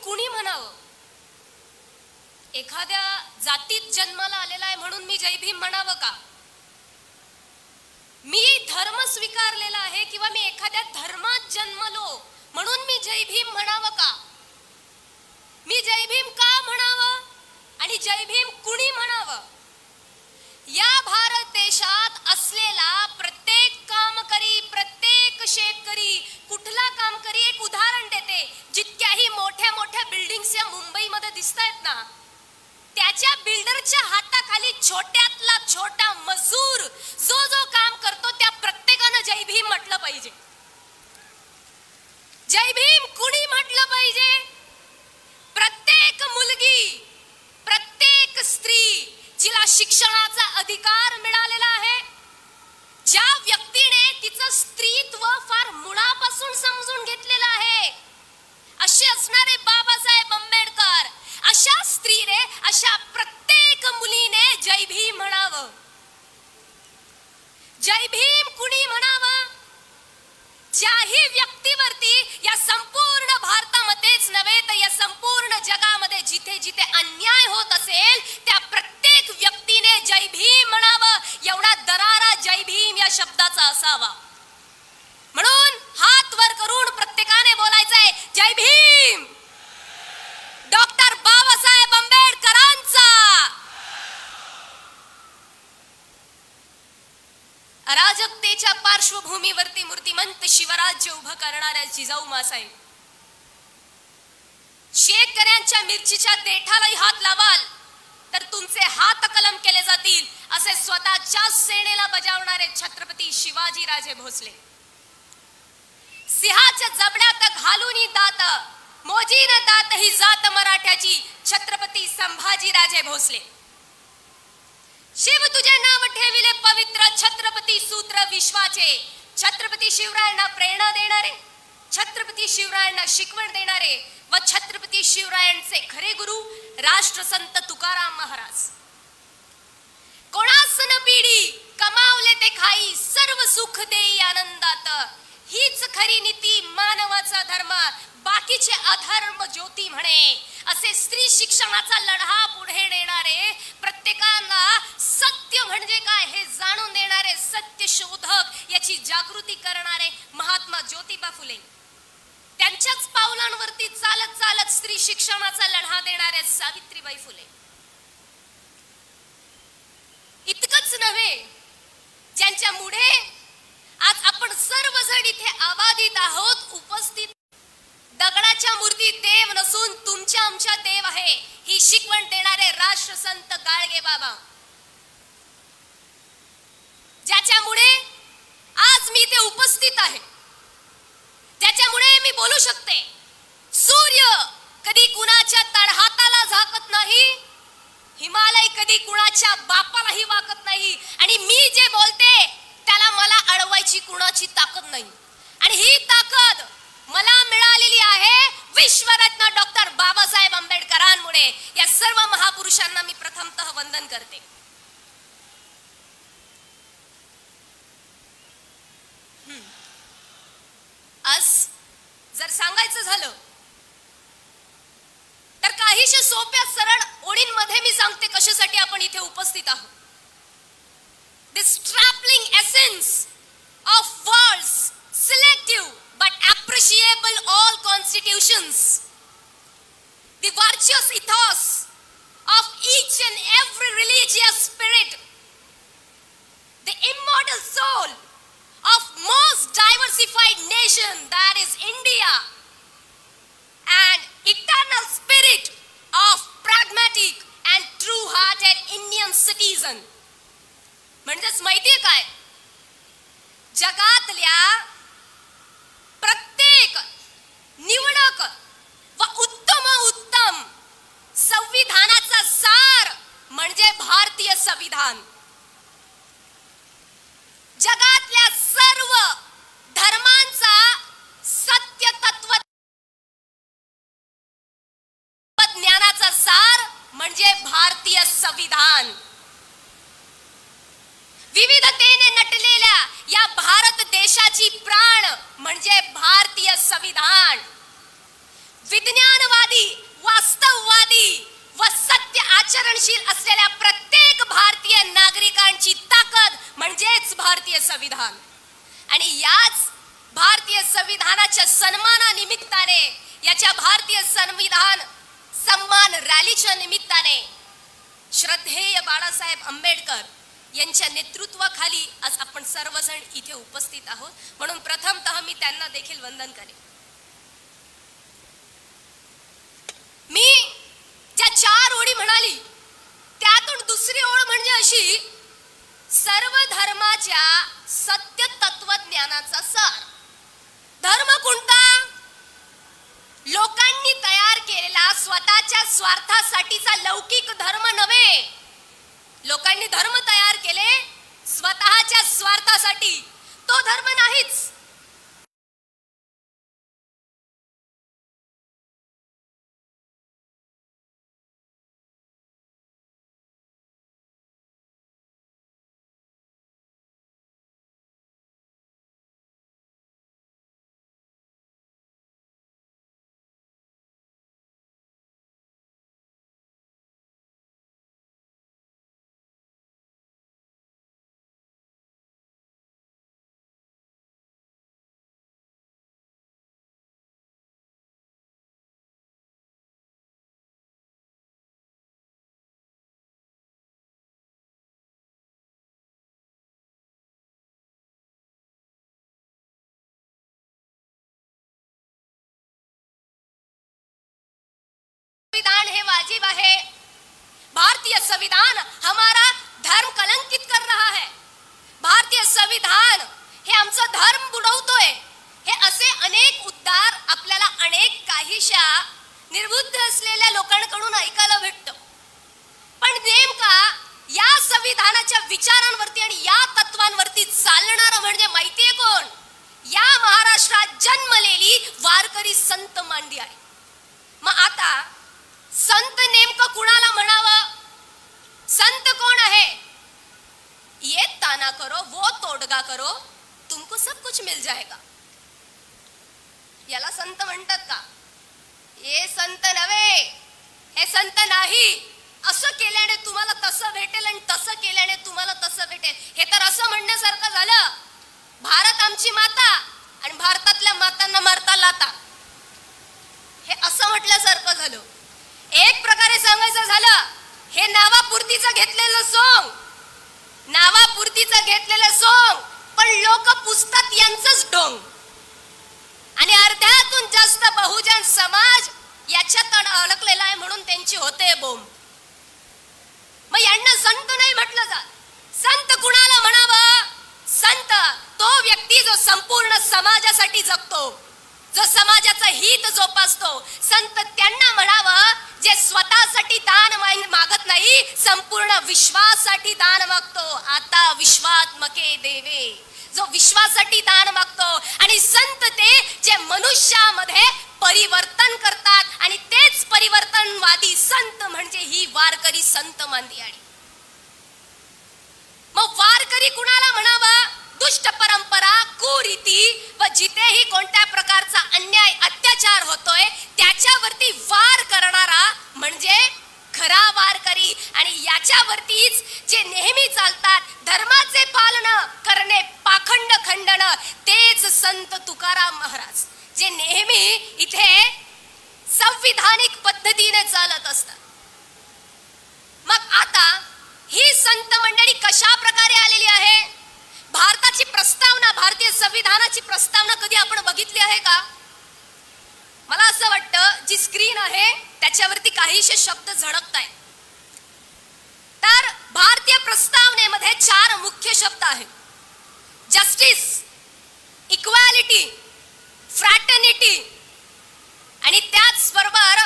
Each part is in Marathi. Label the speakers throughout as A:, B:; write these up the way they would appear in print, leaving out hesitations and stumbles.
A: कुणी म्हणावं? एखाद्या जातीत जन्माला आलेला आहे म्हणून मी जय भीम म्हणावं का? मी धर्म स्वीकारलेला आहे किंवा मी एखाद्या धर्मात जन्मलो म्हणून मी जय भीम म्हणावं का? मी जय भीम का म्हणावं आणि जय भीम कुणी म्हणावं? या भारत देशात असलेला प्रत्येक कामकरी, प्रत्येक शेतकरी, कुठला कामकरी, एक उदाहरण देते, जितक्याही मोठ्या मोठ्या बिल्डिंग्स या मुंबईमध्ये दिसतायत ना, त्याच्या बिल्डरच्या हाताखाली छोट्यातला छोटा मजूर जो जो काम करतो त्या प्रत्येकानं जय भीम म्हटलं पाहिजे. जय भीम कुणी म्हटलं पाहिजे? प्रत्येक मुलगी, प्रत्येक स्त्री जिला शिक्षणाचा अधिकार मिळालेला आहे, ज्या व्यक्तीने तिचं स्त्रीत्व फार मुळापासून समजून घेतलेलं आहे, असे असणारे बाबासाहेब आंबेडकर, अशा स्त्रीने, अशा प्रत्येक मुलीने जय भीम म्हणावं. जय भीम कुणी म्हणावं? ज्याही व्यक्तीवरती या संपूर्ण भारतामध्येच नव्हे तर या संपूर्ण जगामध्ये जिथे जिथे अन्याय होत असेल त्या प्रत्येक व्यक्तीने जय भीम म्हणावं. एवढा दरारा जय भीम या शब्दाचा असावा. म्हणून हात वर करून प्रत्येकाने बोलायचंय, जय भीम. डॉक्टर बाबासाहेब आंबेडकरांचा. अराजकतेच्या पार्श्वभूमीवरती मूर्तिमंत शिवराज्य उभं करणाऱ्या जिजाऊ मासाहेब, शेतकऱ्यांच्या मिरचीच्या देठालाही हात लावाल तर तुमचे हात कलम केले जातील, असे स्वतःच्या सेनेला बजावणारे छत्रपती शिवाजी राजे भोसले. सिंहाच्या जबड्यात घालून दात, मोजीन दात ही जात मराठ्याची, छत्रपती संभाजी राजे भोसले. शिव तुझे नाव ठेविले पवित्र, छत्रपती सूत्र विश्वाचे. छत्रपती शिवरायांना प्रेरणा देणारे, छत्रपती शिवरायांना शिकवण देणारे व छत्रपती शिवरायांचे खरे गुरु राष्ट्रसंत तुकाराम महाराज. कोणास न पिढी कमावले ते खाई, सर्व सुख देई आनंदात. हीच खरी नीती, मानवाचा धर्म, बाकीचे अधर्म ज्योती म्हणे. असे स्त्री शिक्षणाचा लढा पुढे नेणारे, प्रत्येकाला सत्य म्हणजे काय हे जाणून देणारे, सत्य शोधक याची जागृती करणारे महात्मा ज्योतिबा फुले. त्यांच्याच पावलांवरती चालत चालत स्त्री शिक्षणाचा लढा देणारे सावित्रीबाई फुले. इतकंच नव्हे, ज्यांच्यामुळे आज आपण सर्वजण इथे आबादित आहोत, उपस्थित. दगडाच्या मूर्ती देव नसून तुमच्या आमच्या देव आहे, ही शिकवण देणारे राष्ट्रसंत गाडगे बाबा, ज्याच्यामुळे आज मी इथे उपस्थित आहे, ज्याच्यामुळे मी बोलू शकते. सूर्य कधी कुणाच्या तळहाताला झाकत नाही, हिमालय कधी कुणाच्या बापालाही वाकत नाही, आणि मी जे बोलते त्याला मला अडवायची कुणाची ताकद नाही. आणि ही ताकद मला मिळालेली आहे विश्वरत्न डॉक्टर बाबासाहेब आंबेडकरांमुळे. या सर्व महापुरुषांना मी प्रथमतः वंदन करते. आज जर सांगायचं झालं तर काहीशे सोप्या सरळ ओळींमध्ये मी सांगते कशासाठी आपण इथे उपस्थित आहोत. This trifling essence of false, selective but appreciable all constitutions, the virtuous ethos of each and every religious spirit, the immortal soul of most diversified nation that is India, and eternal spirit of pragmatic and true-hearted Indian citizen. म्हणजेच माहितीये काय, जगातल्या प्रत्येक निवडक व उत्तम संविधानाचा सार म्हणजे भारतीय संविधान. जगातल्या सर्व धर्मांचा सत्य तत्व ज्ञानाचा सार म्हणजे भारतीय संविधान. विविधतेने नटलेल्या या भारत देशाची प्राण म्हणजे भारतीय संविधान. विज्ञानवादी आचरणशील असलेल्या प्रत्येक भारतीय नागरिकांची ताकद म्हणजेच भारतीय संविधान. आणि याच भारतीय संविधानाच्या सन्मानानिमित्ताने, याच्या भारतीय संविधान सन्मान रॅलीच्या निमित्ताने श्रद्धेय बाळासाहेब आंबेडकर यांच्या नेतृत्वाखाली आज आपण सर्वजण इथे उपस्थित आहोत. म्हणून प्रथमतः मी त्यांना देखील वंदन करेन. मी ज्या 4 ओळी म्हणाली त्यातून दुसरी ओळ म्हणजे अशी, सर्व धर्माच्या सत्य तत्वज्ञानाचा सार. धर्म कोणता? लोकांनी तयार केलेला स्वतःच्या स्वार्थासाठीचा लौकिक धर्म नव्हे. लोकांनी धर्म तयार केले स्वतःच्या स्वार्थासाठी, तो धर्म नाहीच. संविधान हे वाजिब आहे. भारतीय संविधान हमारा धर्म कलंकित कर रहा है. भारतीय संविधान हे आमचा धर्म बुडवतोय. हे असे अनेक उद्गार आपल्याला अनेक काहीशा निर्बुद्ध असलेल्या लोकांकडून ऐकायला भेटतं. पण नेमका या संविधानाच्या विचारांवरती आणि या तत्वांवरती चालणारा म्हणजे माहितीये कोण? या महाराष्ट्रात जन्मलेली वारकरी संत मांडी आहे. मग आता संत नेमकं कुणाला म्हणावं? संत कोण आहे? ये ताना करो वो तोडगा करो तुमको सब कुछ मिल जाएगा. याला संत म्हणतात का? हे संत नव्हे, हे संत नाही. असं केल्याने तुम्हाला तसं भेटेल आणि तसं केल्याने तुम्हाला तसं भेटेल, हे तर असं म्हणण्यासारखं झालं, भारत आमची माता आणि भारतातल्या मातांना मारता लाता, हे असं म्हटल्यासारखं झालं. एक प्रकारे सांगायचं झालं, हे नावापुरतीचं घेतलेलं सोंग, नावापुरतीचं घेतलेलं सोंग, पण लोक पुसतात यांचंच ढोंग. आणि अर्ध्यातून जास्त बहुजन समाज याच्यात अडकलेला आहे म्हणून त्यांची होते बोंब. मग यांना संत नाही म्हटलं जात. संत कुणाला म्हणावं? संत तो व्यक्ती जो संपूर्ण समाजासाठी जगतो, जो समाजाचं हित जोपासतो. संत त्यांना म्हणावं जे स्वतःसाठी दान मागत नाही, संपूर्ण विश्वासाठी दान मागतो. आता विश्वात्मके देवे, जो विश्वासाठी दान मागतो. आणि संत ते जे मनुष्यामध्ये परिवर्तन करतात आणि तेच परिवर्तनवादी संत म्हणजे ही वारकरी संत मांदियाळी. मग वारकरी कुणाला म्हणावं? दुष्ट परंपरा, कुरीती व जिथेही कोणत्या प्रकारचा अन्याय अत्याचार होतोय त्याच्यावरती वार करणारा म्हणजे खरा वारकरी. आणि याच्यावरतीच जे नेहमी चालतात धर्माचे पालन करणे, पाखंड खंडन, तेच संत तुकाराम महाराज जे नेहमी इथे संविधानिक पद्धतीने चालत असतात. मग आता ही संत मंडळी कशा प्रकारे आलेली आहे? भारताची प्रस्तावना, भारतीय संविधानाची प्रस्तावना कधी आपण बघितली आहे का? मला असं वाटतं जी स्क्रीन आहे त्याच्यावरती काहीशे शब्द झळकत आहेत. तर भारतीय प्रस्तावनेमध्ये 4 मुख्य शब्द आहेत: जस्टिस, इक्वॅलिटी, फ्रॅटर्निटी आणि त्याचबरोबर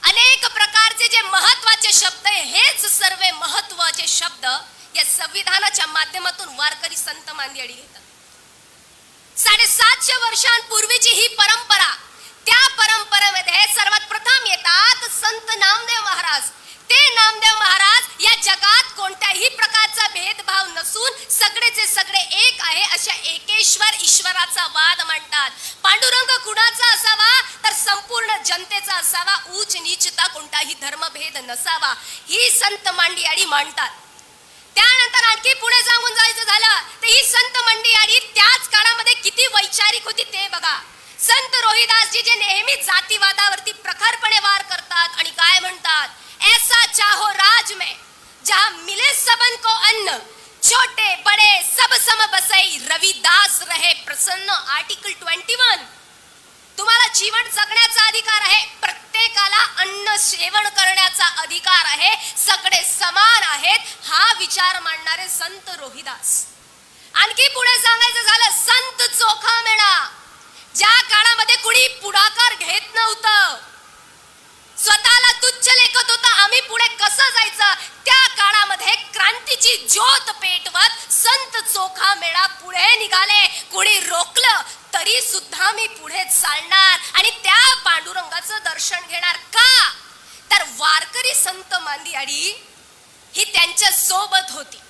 A: अनेक प्रकारचे जे महत्त्वाचे शब्द आहे. हेच सर्व महत्त्वाचे शब्द या संविधानाच्या माध्यमातून वारकरी संत मांदियाळी घेतात. 750 वर्षांपूर्वीची ही परंपरा, त्या परंपरेमध्ये सर्वात प्रथम येतात संत नामदेव महाराज. ते नामदेव महाराज या जगात कोणत्याही प्रकारचा भेदभाव नसून सगळेचे सगळे एक आहे अशा एकेश्वर ईश्वराचा वाद मांडतात. पांडुरंग कुणाचा असावा? तर संपूर्ण जनतेचा असावा, ऊच नीचता कोणताही धर्मभेद नसावा ही संत मांडियाळी मांडतात. त्यानंतर आणखी पुढे सांगून जायचं झालं तर ही संत मंडळी त्याच काळामध्ये किती वैचारिक होती ते बघा. संत रोहिदासजी जे नेहमी जातीवादावरती प्रखरपणे वार करतात आणि काय म्हणतात, ऐसा चाहो राज में जहां मिले सबन को अन्न, छोटे बड़े सब सम बसई, रविदास रहे प्रसन्न. आर्टिकल 21. तुम्हाला जीवन जगण्याचा अधिकार आहे, प्रत्येकाला अन्न सेवन करण्याचा अधिकार आहे, सगळे समान आहेत, हा विचार मांडणारे संत रोहिदास. आणखी पुढे सांगायचं झालं संत चोखामेळा. ज्या काळामध्ये कुणी पुढाकार घेत नव्हतं, स्वतःला तुच्छ लेखत होता, आम्ही पुढे कसं जायचं, त्या काळामध्ये क्रांतीची ज्योत पेटवत संत चोखामेळा पुढे निघाले. कुणी रोखलं तरी सुद्धा मी पुढे चालणार आणि त्या पांडुरंगाचं दर्शन घेणार. का तर वारकरी संत मांदियाळी ही त्यांच्या सोबत होती.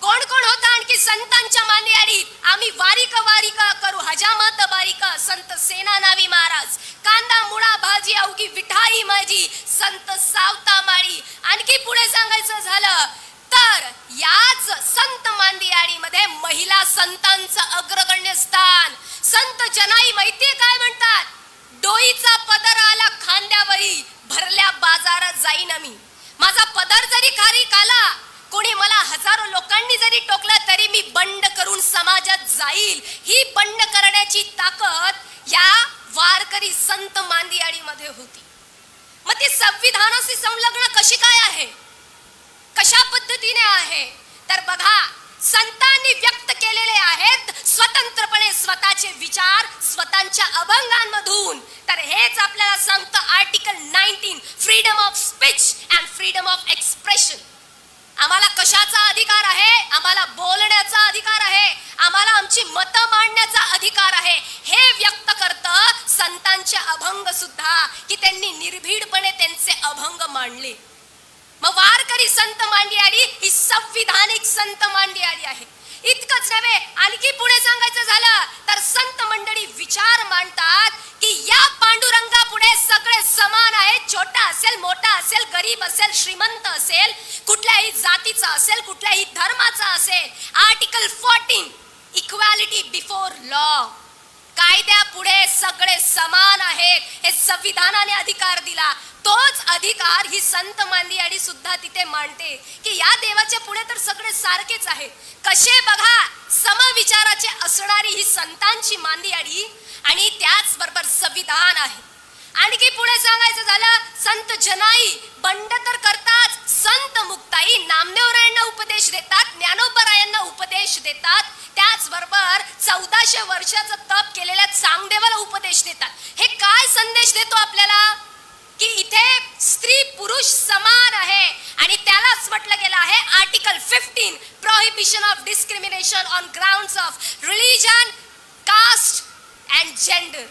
A: कोण कोण होता आणखी संतांच्या मांदियाळी, आम्ही वारिका वारिका करू हजामत बारिका, संत सेनानावी महाराज, कांदा मुळा भाजी अवघी विठाई माझी, संत सावता माळी. आणखी पुढे सांगायचं झालं तर याच संत मांदियाळी मध्ये महिला संतांचं अग्रगण्य स्थान. संत जनाई माहितीये काय म्हणतात, डोईचा पदर आला खांद्यावरी, भरल्या बाजारात जाईन मी. माझा पदर जरी खारीक आला, कोणी मला हजारो लोकांनी जरी टोकलं तरी मी बंड करून समाजात जाईल. ही बंड करण्याची ताकद या वारकरी संत मांदियाळी मध्ये होती. मग ती संविधानाशी संलग्न कशी काय आहे, कशा पद्धतीने आहे तर बघा, संतांनी व्यक्त केलेले आहेत स्वतंत्रपणे स्वतःचे विचार स्वतःच्या अभंगांमधून. तर हेच आपल्याला सांगतं article 19, freedom of speech and freedom of expression. आम्हाला कशाचा अधिकार आहे, आम्हाला बोलण्याचा अधिकार आहे, आम्हाला आमची मतं मांडण्याचा अधिकार आहे. हे व्यक्त करतं संतांचे अभंग सुद्धा की त्यांनी निर्भीडपणे त्यांचे अभंग मांडले. मग वारकरी संत मांदियाळी ही संविधानिक संत मांदियाळी आहे. इतकंच नव्हे, आणखी पुढे सांगायचं झालं तर संत मंडळी विचार मांडतात की या पांडुरंगा पुढे सगळे समान आहेत. छोटा असेल, मोठा असेल, गरीब असेल, श्रीमंत असेल, कुठल्याही जातीचा असेल, कुठल्याही धर्माचा असेल. आर्टिकल 14, इक्वॅलिटी बिफोर लॉ, कायद्या पुढे सगळे समान आहेत, हे संविधानाने अधिकार दिला. तोच अधिकार ही संत मांदियाळी सुद्धा तिथे मांडते की या देवाच्या पुढे तर सगळे सारखेच आहेत. कसे बघा, समविचाराचे असणारी ही संतांची मांदियाळी आणि त्याच बरोबर संविधान आहे. आणखी पुढे सांगायचं झालं संत जनाई बंड तर करतात, संत मुक्ताई नामदेवरायांना उपदेश देतात, ज्ञानोबरायांना उपदेश देतात, त्याचबरोबर 1400 वर्षाचं तप केलेल्या चांगदेवाला उपदेश देतात. हे काय संदेश देतो आपल्याला की इथे स्त्री पुरुष समान आहे. आणि त्यालाच म्हटलं गेलं आहे article 15, prohibition of discrimination on grounds of religion, caste and gender.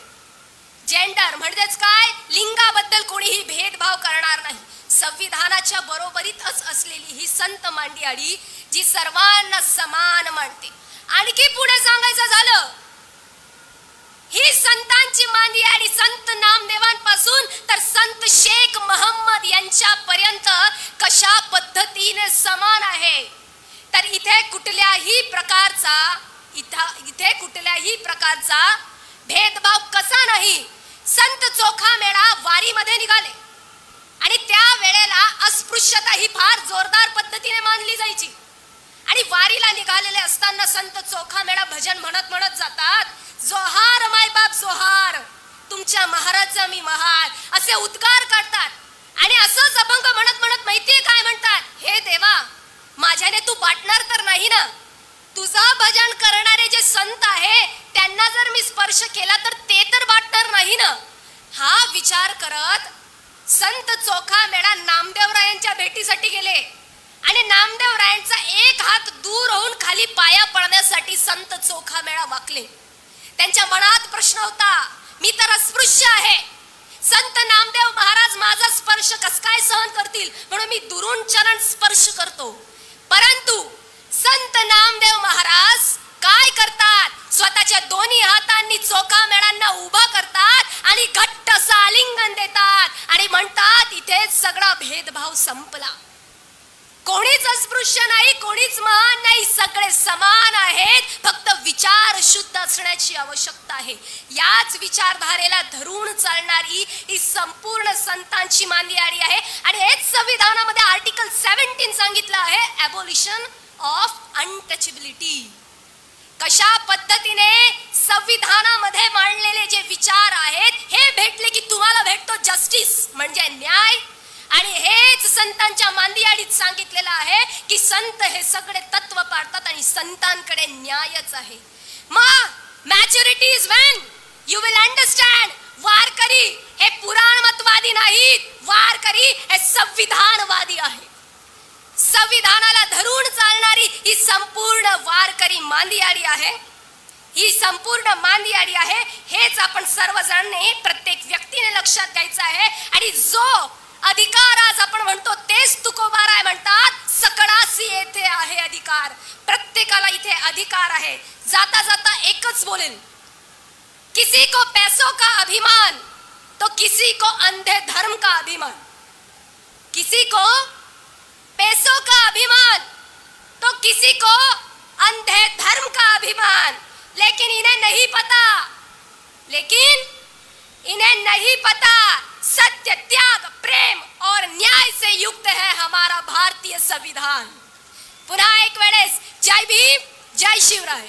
A: Gender म्हणजेच काय, लिंगाबद्दल कोणीही भेदभाव करणार नाही. संविधानाच्या बरोबरीतच असलेली ही संत मांदियाळी जी सर्वांना समान मानते. आणखी पुढे सांगायचं झालं ही संतांची मांदियाळी संत नामदेवांपासून तर संत शेख मोहम्मद यांच्या पर्यंत कशा पद्धतीने समान आहे. तर इथे कुठल्याही प्रकारचा भेदभाव कसा नाही. संत चोखामेळा वारीमध्ये निघाले आणि त्या वेळेला अस्पृश्यता ही फार जोरदार पद्धतीने मानली जायची. आणि वारीला निघालेले असताना संत चोखामेळा भजन म्हणत म्हणत जातात, जोहार मायबाप जोहार, तुमच्या महाराजचा मी महार, असे उद्गार काढतात. आणि असंच अभंग म्हणत म्हणत माहितीये काय म्हणतात, हे देवा माझ्याने तू वाटणार तर नाही ना, तुझा भजन करणारे जे संत आहे त्यांना जर मी स्पर्श केला तर ते तर वाटणार नाही ना. हा विचार करत संत चोखामेळा नामदेवरायांच्या भेटीसाठी गेले आणि नामदेवरायांचा एक हात दूर होऊन खाली पाया पडण्यासाठी संत चोखामेळा वाकले. त्यांच्या मनात प्रश्न होता, मी तर अस्पृश्य आहे, संत नामदेव महाराज माझा स्पर्श कस काय सहन करतील, म्हणून मी दुरून चरण स्पर्श करतो. परंतु संत नामदेव महाराज काय करतात, स्वतःच्या दोन्ही हातांनी चोखामेळांना उभा करतात आणि घट्ट असं आलिंगन देतात आणि कोणीच अस्पृश्य नाही, कोणीच महान नाही, सगळे समान आहेत. फक्त विचार शुद्ध असण्याची आवश्यकता आहे. याच विचारधारेला धरून चालणारी ही संपूर्ण संतांची मांदियाळी आहे. आणि हेच संविधानामध्ये आर्टिकल 17 सांगितलं आहे, ॲबॉलिशन ऑफ अनटचेबिलिटी. कशा पद्धतीने संविधानामध्ये मांडलेले जे विचार आहेत हे भेटले की तुम्हाला भेटतो जस्टिस म्हणजे न्याय. आणि हेच संतांच्या मांदियाळीत सांगितलेलं आहे की संत हे सगळे तत्व पाळतात आणि संतांकडे न्यायच आहे. मग maturity is when you will understand. Warkari हे पुराणमतवादी नाहीत, वारकरी हे संविधानवादी आहे. संविधानाला धरून चालणारी ही संपूर्ण वारकरी मांदियाळी आहे. ही संपूर्ण मांदियाळी आहे. हेच आपण सर्वजणांनी प्रत्येक व्यक्तीने लक्षात घ्यायचं आहे. आणि जो अधिकार आज आपण म्हणतो तेच तुकोबाराय म्हणतात, सकळासी येथे आहे अधिकार. प्रत्येकाला इथे अधिकार आहे. जाता जाता एकच बोलेल, किसी को पैसों का अभिमान तो किसी को अंधे धर्म का अभिमान. किसी को पैसों का अभिमान तो किसी को अंधे धर्म का अभिमान. लेकिन इन्हें नहीं पता सत्य, त्याग, प्रेम और न्याय से युक्त है हमारा भारतीय संविधान. पुन्हा एक वेळेस जय भीम, जय शिवराय.